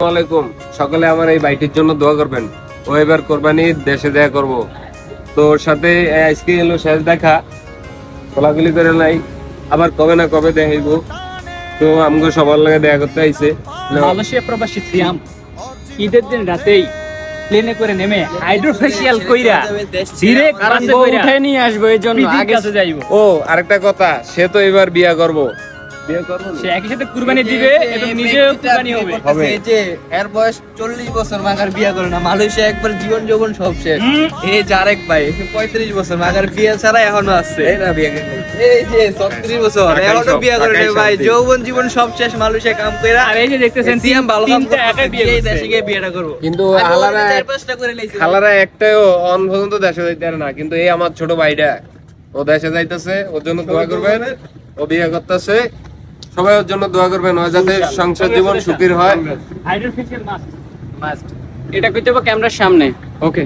আসসালামাইকুম। সকলে আমার এই বাইটির জন্য দোয়া করবেন। ও এবার কোরবানি দেশে দেখা করব, তো ওর সাথে আজকে এলো শেষ দেখা, কোলাগুলি করে নাই, আবার কবে না কবে দেখাইব। তো আমাকে সবার লাগে দেখা করতে আইছে। মালয়েশিয়া প্রবাসী সিয়াম ঈদের দিন রাতেই প্লেনে করে নেমে হাইড্রোফেশিয়াল কইরা ডিরেক্ট বাসে কইরা উঠে নিয়ে আসবো, এই জন্য আগে যাইবো। ও আরেকটা কথা, সে তো এবার বিয়া করব। সে একই সাথে কুরবানি দিবে এবং নিজেও কুরবানি হবে। এই যে এর বয়স 40 বছর, মাগার বিয়া করে না। মালয়েশিয়া একবার জীবন যৌবন সব শেষ। এই যে আরেক ভাই 35 বছর, মাগার বিয়া ছাড়া এখনো আছে। এই যে 36 বছর, এখনো বিয়া করে নাই ভাই। যৌবন জীবন সব শেষ, মালয়েশিয়া কাম কইরা। আর এই যে দেখতেছেন সিয়াম ভালো কাম তিনটা করতেছে, একা বিয়ে এই করছে। দেশে গিয়ে বিয়েটা করব। কিন্তু আমি হালারা already 4-5টা করে লাইছি। হালারা একটাও অন পর্যন্ত দেশে যাইতে পারে না, কিন্তু এই আমার ছোট ভাইটা ও দেশে যাইতেছে, ওর জন্য দোয়া করবেন। ও বিয়ে করতেছে, সবাই ওর জন্য দোয়া করবেন, ও যাতে সংসার জীবন সুখীর হয়। Hydrofacial must must. এটা কইতে হবে ক্যামেরার সামনে। ওকে।